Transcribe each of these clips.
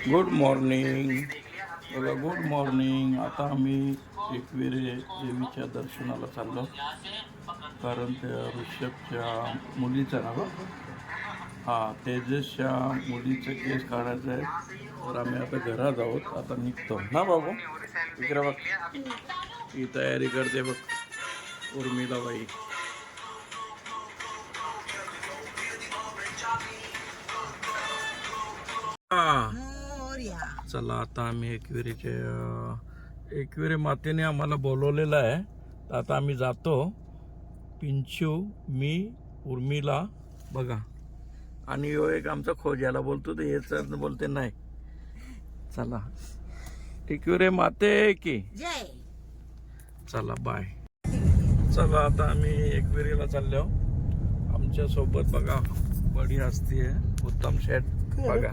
Good morning. बघा, good morning. आता आम्ही एकविरे देवीच्या दर्शनाला चाललो, कारण त्या ऋषभच्या मुलीचं नाव, हां, तेजसच्या मुलीचं केस काढायचं आहे. तर आम्ही आता घरात आहोत, आता निघतो ना बाबू. इकडे बघ, ही तयारी करते बघ उर्मिलाबाई. चला, आता आम्ही एकविरे मातेने आम्हाला बोलवलेलं आहे. तर आता आम्ही जातो. पिंचू, मी, उर्मिला बघा, आणि यो एक आमचा खोजाला बोलतो, तर हे सर बोलते नाही. चला, एकविरे माते की जय. चला, बाय. चला, आता आम्ही एकविरेला चाललो. आमच्या सोबत बघा बडी हस्ती आहे, उत्तम शेठ बघा.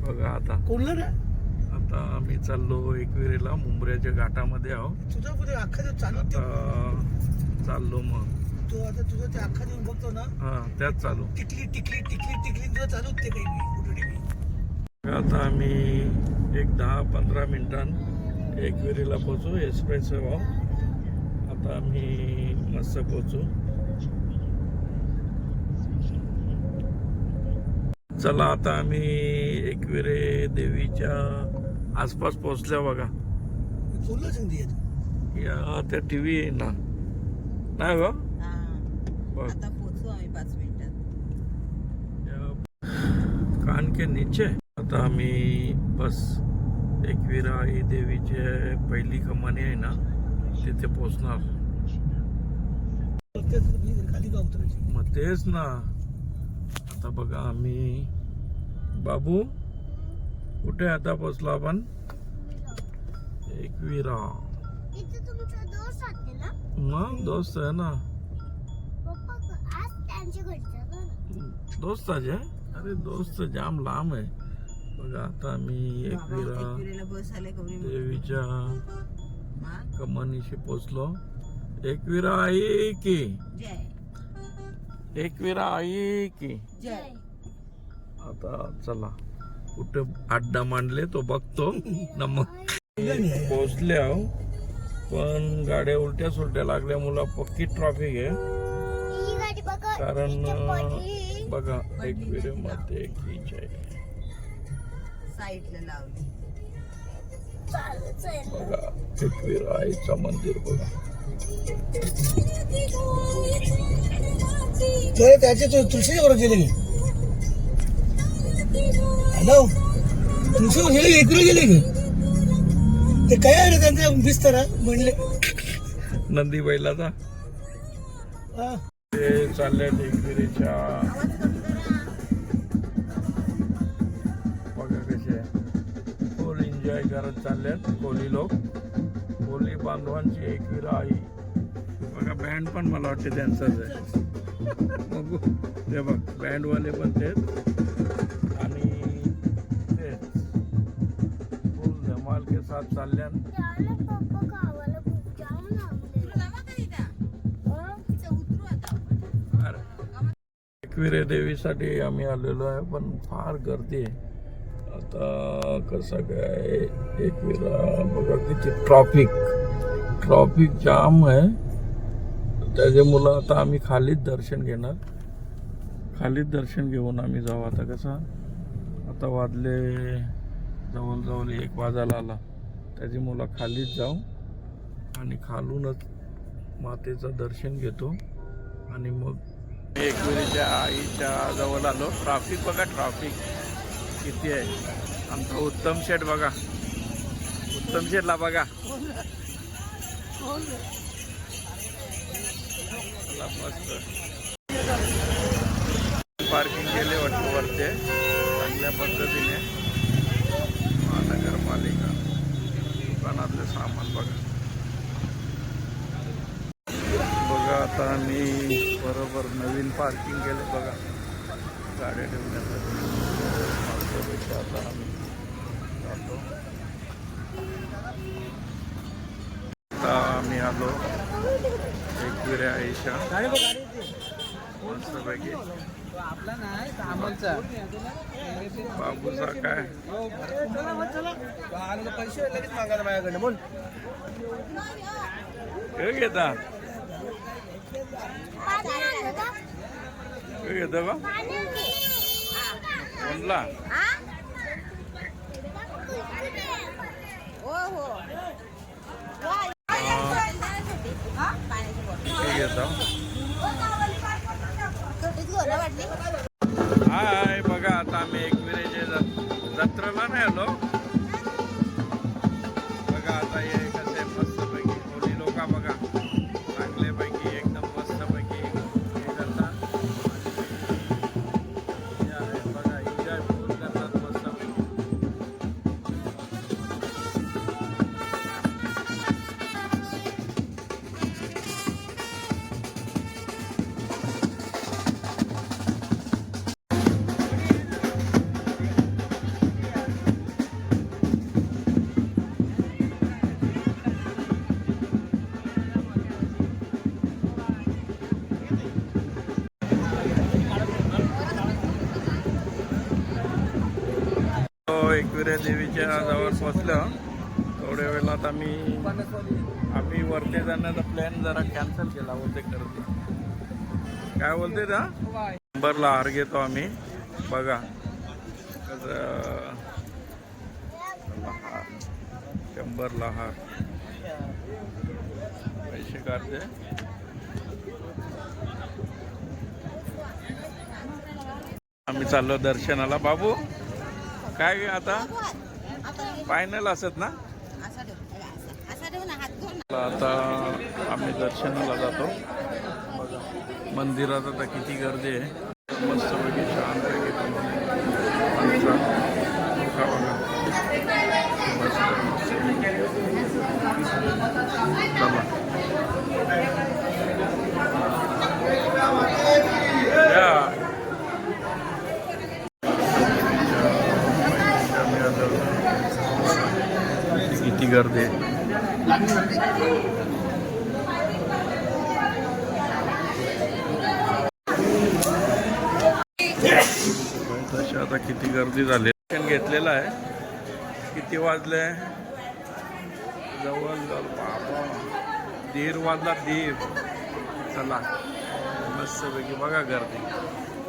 बघा आता आम्ही चाललो एकविरेला, मुंबऱ्याच्या घाटामध्ये आहोत. चाललो मग तो आता तुझं ते अख्खा देऊन बघतो ना. हा, त्याच चालू टिकली टिकली टिकली टिकली तुझं चालू ते काही. आता आम्ही एक 10-15 मिनिटांत एकविरेला पोहोचू. एक्सप्रेस आता आम्ही मस्त पोहोचू. चला, आता आम्ही एकविरे देवीच्या आसपास पोहोचल्या बघा. या त्या टीव्ही आहे ना, नाही गो आता पोहोचू आम्ही 5 मिनिटात. कान के नीचे. आता आम्ही बस एकविरा आई देवीचे पहिली कमानी आहे ना, तिथे पोहोचणार. मग तेच ना. आता बघा आम्ही, बाबू कुठे आता पोहोचलो आपण? एकविरा. मग दोस्त आहे ना. दोस्त आहे. अरे दोस्त जाम लांब आहे. बघा, आता आम्ही एकविरा देवीच्या कमानीशी पोचलो. एकविरा आई की एकविरा आई की. आता चला, कुठे अड्डा मांडले तो बघतो ना. मग पोचले आहो, पण गाड्या उलट्या सुलट्या लागल्यामुळे पक्की ट्रॅफिक आहे. कारण बघा, एकविरे मध्ये बघा एकविरा आईचं मंदिर बघा. त्याचे तुळशी बरोबर गेले. हॅलो, तुळशी गेले, एकविरे गेले की ते काय आहे त्यांचा बिस्तर म्हणले नंदी बैलाचा. ते चालले एकविरेच्या. बघा कसे फुल एन्जॉय करत चालल्यात कोली लोक. कोली बांधवांची एकविरा आई. बघा, बँड पण मला वाटते त्यांचाच आहे. बघू, ते बघ, बँडवाले पण तेच, आणि तेच फुल धमाल के साथ चालल्या. एकविरे देवीसाठी आम्ही आलेलो आहे, पण फार गर्दी आहे. आता कसं काय, एकविरा बघा किती ट्रॉफिक जाम आहे. त्याच्यामुळं आता आम्ही खालीच दर्शन घेणार. खालीच दर्शन घेऊन आम्ही जाऊ. आता कसं, आता वाजले जवळ 1 वाजायला आला. त्याच्यामुळं खालीच जाऊ आणि खालूनच मातेचं दर्शन घेतो. आणि मग एकविरेच्या आईच्या जवळ आलो. ट्रॅफिक बघा, ट्रॅफिक किती आहे. आमचा उत्तम शेठ बघा, उत्तम शेठला बघा. मस्त पार्किंग केले वाटतं वरते चांगल्या पद्धतीने. महानगरपालिका दुकानातले सामान बघा. आता आम्ही बरोबर नवीन पार्किंग केले बघा गाड्या ठेवण्यासाठी. आता आम्ही जातो. आता आम्ही आलो एकविरे आईच्या मस्तपैकी आपला नाही अमोलचा बाबूचा काय पैसे लगेच मागायला माझ्याकडे बोल हे घेता हे घेता बा कोणला हे घेता हाय बघा आता आम्ही एकविरेच्या जत्रेला नाही आलो बघा आता हे कसे मस्तपैकी कोणी लोक बघा चांगल्यापैकी एकदम मस्तपैकी हे करतात बघा एन्जॉय फुल करतात मस्तपैकी एकविरा देवीच्या जवळ पोचलं थोड्या वेळात आम्ही वरती जाण्याचा प्लॅन जरा कॅन्सल केला बोलते करते काय बोलते ना शंभरला हार घेतो आम्ही बघा कसं 100ला हार पैसे काढते आम्ही चाललो दर्शनाला बाबू काय आता फायनल असत ना आता आम्ही दर्शनाला जातो मंदिरात आता किती गर्दी आहे मस्तपैकी छानपैकी किती गर्दी आहे तशी आता किती गर्दी झाली घेतलेला आहे किती वाजले जवळ बाबा 1:30 वाजला 1:30 चला मस्तपैकी बघा गर्दी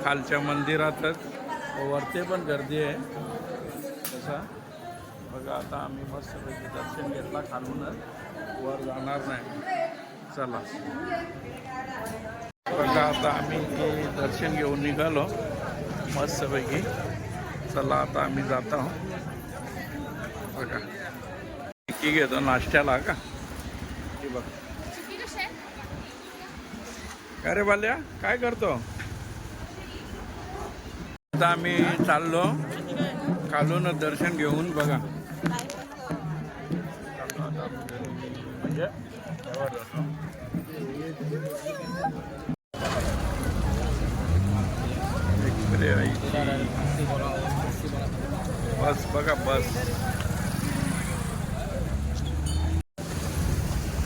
खालच्या मंदिरातच वरती पण गर्दी आहे तसा बघा आता आम्ही मस्तपैकी दर्शन घेतला खालूनच वर जाणार नाही चला बघा आता आम्ही दर्शन घेऊन निघालो मस्तपैकी चला आता आम्ही जातो बघा की घेतो नाश्त्याला का की बघ काय रे बाल्या काय करतो आता आम्ही चाललो खालून दर्शन घेऊन बघा म्हणजे बस बघा बस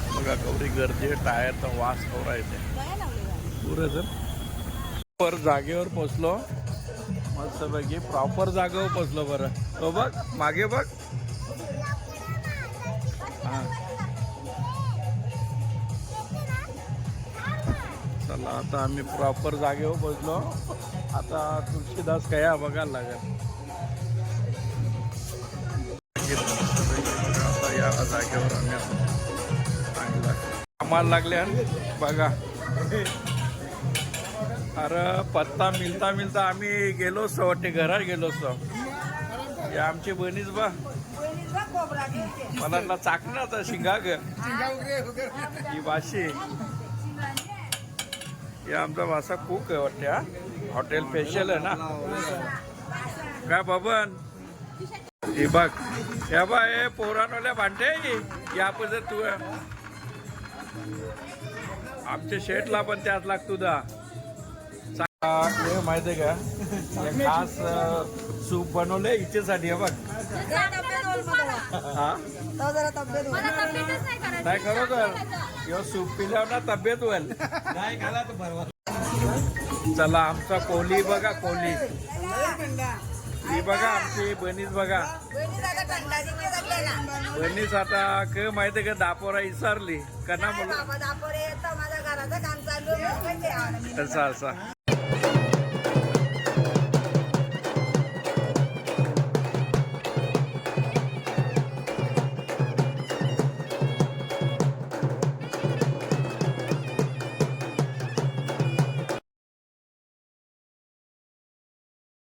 बघा केवढी गर्दी आहे टायरचा वास केवढा येते पुरं जर पर जागेवर पोचलो मस्तपैकी प्रॉपर जागेवर पोचलो बरं तो बघ मागे बघ हां चला आता आम्ही प्रॉपर जागेवर पोचलो आता तुळशीदास कया बघायला लागेल आता या जागेवर आम्ही चांगला आम्हाला लागल्या बघा अरे पत्ता मिळता आम्ही गेलो असतो वाटते घरात गेलो असतो हे आमची बहिणीच बा मला चाकणं आता शिंगा ग ही भाषी हे आमचा भाषा खूप आहे वाटते हा हॉटेल स्पेशल आहे ना काय बाबन हे बघ हे बा हे पोरानवाल्या भांडे या पण तू आमच्या शेटला पण त्यात लागतो दा माहिती आहे का हे खास सूप बनवलंय हिच्यासाठी बघ हा काय करू तर किंवा सूप पिल्यावर ना तब्येत होईल नाही घाला तर बरोबर चला आमचा कोहली बघा कोहली ही बघा आमची बनीस बघा बनीस आता क माहिती का दापोरा विसरली कना बोला माझ्या घराचं काम चालू आहे असा